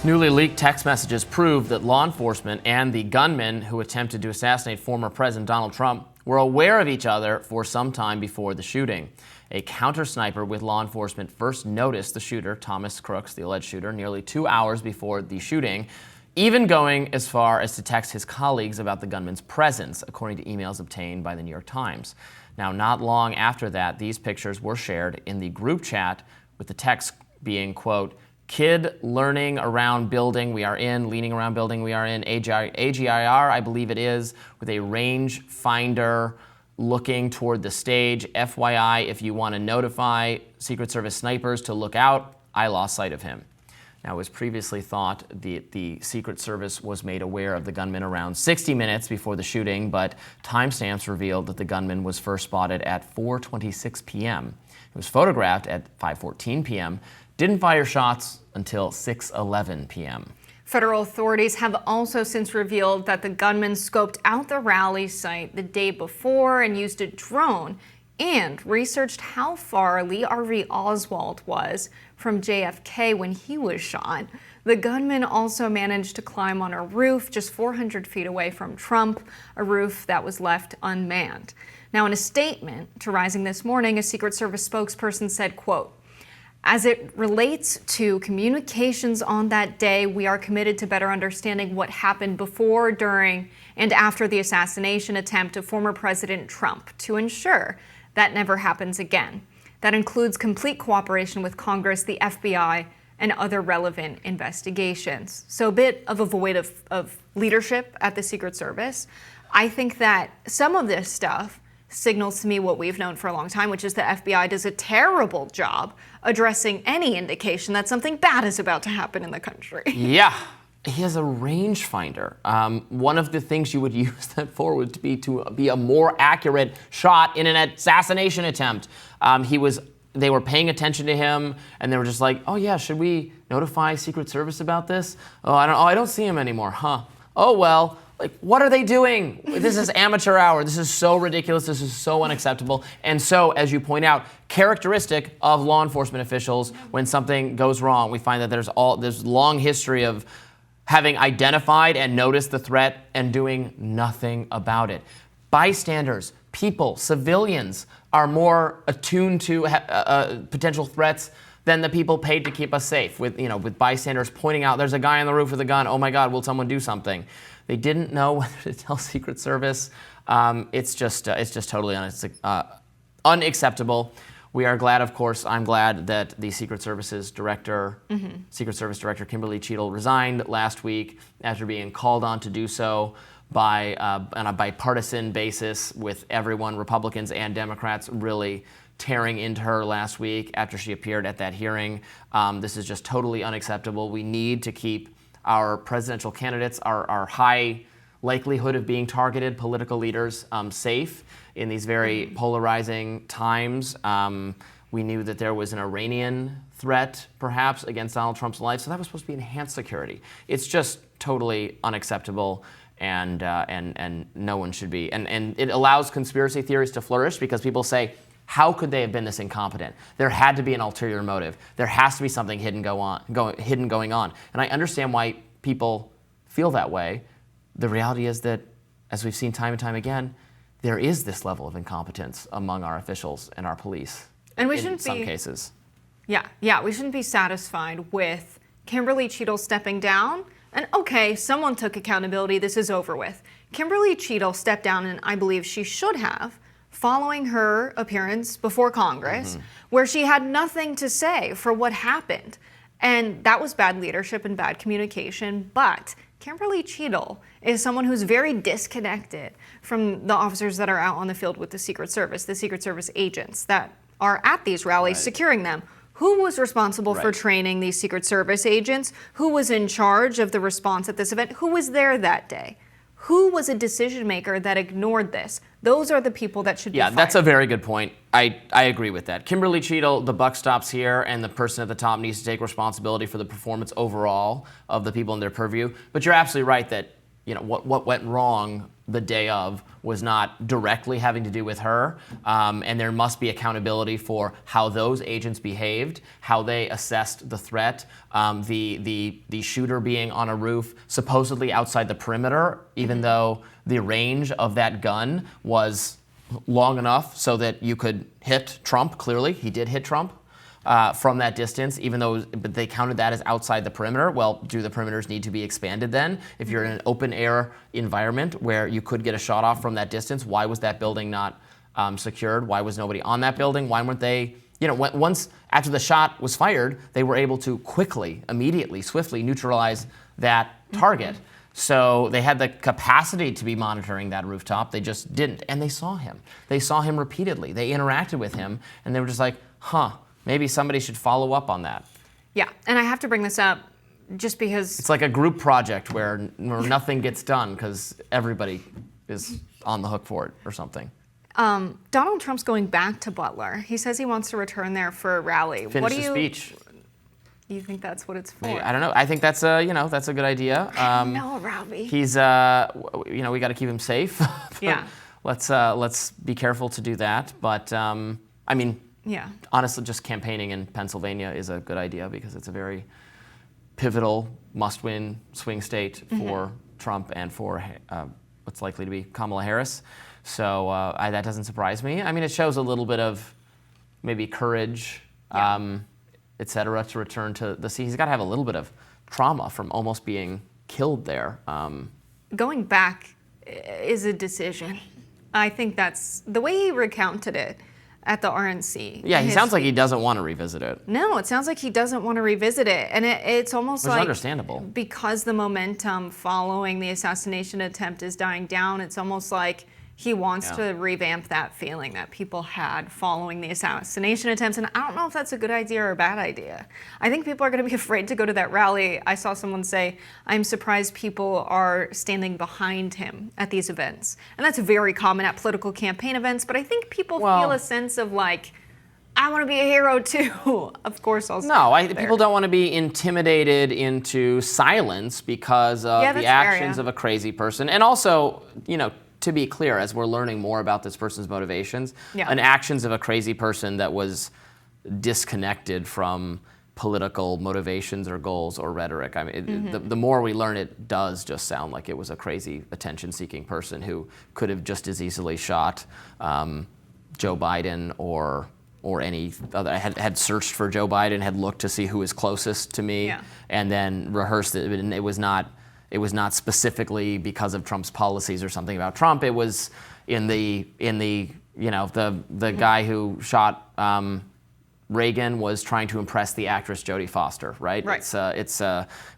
Newly leaked text messages prove that law enforcement and the gunman who attempted to assassinate former President Donald Trump were aware of each other for some time before the shooting. A counter-sniper with law enforcement first noticed the shooter, Thomas Crooks, the alleged shooter, nearly 2 hours before the shooting, even going as far as to text his colleagues about the gunman's presence, according to emails obtained by the New York Times. Now, not long after that, these pictures were shared in the group chat, with the text being, quote, "Kid learning around building we are in, leaning around building we are in, AGIR, I believe it is, with a range finder looking toward the stage. FYI, if you want to notify Secret Service snipers to look out, I lost sight of him." Now, it was previously thought the Secret Service was made aware of the gunman around 60 minutes before the shooting, but timestamps revealed that the gunman was first spotted at 4:26 p.m. He was photographed at 5:14 p.m., didn't fire shots until 6:11 p.m. Federal authorities have also since revealed that the gunman scoped out the rally site the day before and used a drone and researched how far Lee Harvey Oswald was from JFK when he was shot. The gunman also managed to climb on a roof just 400 feet away from Trump, a roof that was left unmanned. Now, in a statement to Rising this morning, a Secret Service spokesperson said, quote, "As it relates to communications on that day, we are committed to better understanding what happened before, during, and after the assassination attempt of former President Trump to ensure that never happens again. That includes complete cooperation with Congress, the FBI, and other relevant investigations." So a bit of a void of leadership at the Secret Service. I think that some of this stuff signals to me what we've known for a long time, which is the FBI does a terrible job addressing any indication that something bad is about to happen in the country. Yeah. He has a rangefinder. One of the things you would use that for would be to be a more accurate shot in an assassination attempt. They were paying attention to him, and they were just like, "Oh yeah, should we notify Secret Service about this? Oh, I don't see him anymore, huh? Oh well." Like, what are they doing? This is amateur hour. This is so ridiculous. This is so unacceptable. And so, as you point out, characteristic of law enforcement officials when something goes wrong. We find that there's long history of having identified and noticed the threat and doing nothing about it. Bystanders, people, civilians are more attuned to potential threats than the people paid to keep us safe. With bystanders pointing out, "There's a guy on the roof with a gun. Oh my God, will someone do something?" They didn't know whether to tell Secret Service. It's just totally unacceptable. We are glad, of course, I'm glad that the Secret Service Director Kimberly Cheatle resigned last week after being called on to do so on a bipartisan basis, with everyone, Republicans and Democrats, really tearing into her last week after she appeared at that hearing. This is just totally unacceptable. We need to keep our presidential candidates, our high likelihood of being targeted political leaders, safe in these very polarizing times. We knew that there was an Iranian threat, perhaps, against Donald Trump's life, so that was supposed to be enhanced security. It's just totally unacceptable, and no one should be. And it allows conspiracy theories to flourish because people say, how could they have been this incompetent? There had to be an ulterior motive. There has to be something hidden going on. And I understand why people feel that way. The reality is that, as we've seen time and time again, there is this level of incompetence among our officials and our police. And we shouldn't in some cases. Yeah, we shouldn't be satisfied with Kimberly Cheatle stepping down. And okay, someone took accountability. This is over with. Kimberly Cheatle stepped down, and I believe she should have, following her appearance before Congress, where she had nothing to say for what happened. And that was bad leadership and bad communication. But Kimberly Cheatle is someone who's very disconnected from the officers that are out on the field with the Secret Service agents that are at these rallies, securing them. Who was responsible for training these Secret Service agents? Who was in charge of the response at this event? Who was there that day? Who was a decision maker that ignored this? Those are the people that should be fired. Yeah, that's a very good point. I agree with that. Kimberly Cheatle, the buck stops here, and the person at the top needs to take responsibility for the performance overall of the people in their purview. But you're absolutely right that what went wrong the day of was not directly having to do with her, and there must be accountability for how those agents behaved, how they assessed the threat, the shooter being on a roof supposedly outside the perimeter, even though the range of that gun was long enough so that you could hit Trump. Clearly, he did hit Trump. From that distance, even though but they counted that as outside the perimeter. Well, do the perimeters need to be expanded then? If you're in an open air environment where you could get a shot off from that distance, why was that building not secured? Why was nobody on that building? Why weren't they, once after the shot was fired, they were able to quickly, immediately, swiftly neutralize that target. So they had the capacity to be monitoring that rooftop. They just didn't. And they saw him. They saw him repeatedly. They interacted with him, and they were just like, maybe somebody should follow up on that. Yeah, and I have to bring this up just because... It's like a group project where nothing gets done because everybody is on the hook for it or something. Donald Trump's going back to Butler. He says he wants to return there for a rally. Finish the speech. You think that's what it's for? I don't know. I think that's that's a good idea. No, Robbie. He's we got to keep him safe. Yeah. Let's be careful to do that. But yeah. Honestly, just campaigning in Pennsylvania is a good idea because it's a very pivotal, must-win swing state for Trump and for what's likely to be Kamala Harris. So that doesn't surprise me. I mean, it shows a little bit of maybe courage, et cetera, to return to the sea. He's got to have a little bit of trauma from almost being killed there. Going back is a decision. I think that's the way he recounted it at the RNC. Yeah, he sounds like he doesn't want to revisit it. No, it sounds like he doesn't want to revisit it. And it's almost Which like... is understandable. Because the momentum following the assassination attempt is dying down, it's almost like he wants to revamp that feeling that people had following the assassination attempts. And I don't know if that's a good idea or a bad idea. I think people are going to be afraid to go to that rally. I saw someone say, I'm surprised people are standing behind him at these events. And that's very common at political campaign events. But I think people feel a sense of like, I want to be a hero too. Of course, I'll stand people don't want to be intimidated into silence because of the actions of a crazy person. And also, to be clear, as we're learning more about this person's motivations, and actions of a crazy person that was disconnected from political motivations or goals or rhetoric. I mean, the more we learn, it does just sound like it was a crazy attention-seeking person who could have just as easily shot Joe Biden or any other. Had searched for Joe Biden, had looked to see who is closest to me, and then rehearsed it. And it was not specifically because of Trump's policies or something about Trump. It was in the guy who shot Reagan was trying to impress the actress Jodie Foster, right? Right. It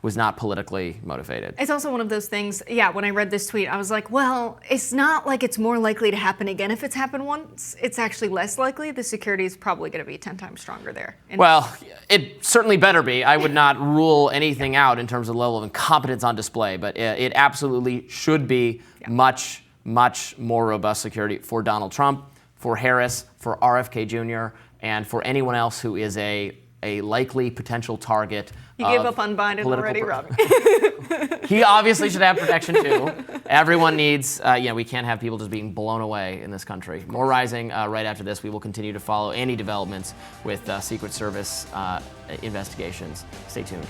was not politically motivated. It's also one of those things, when I read this tweet, I was like, well, it's not like it's more likely to happen again. If it's happened once, it's actually less likely. The security is probably going to be 10 times stronger there. Well, it certainly better be. I would not rule anything out in terms of the level of incompetence on display, but it absolutely should be much, much more robust security for Donald Trump, for Harris, for RFK Jr., and for anyone else who is a likely potential target. You gave up on Biden already, Robbie. He obviously should have protection too. Everyone needs, we can't have people just being blown away in this country. More Rising right after this. We will continue to follow any developments with Secret Service investigations. Stay tuned.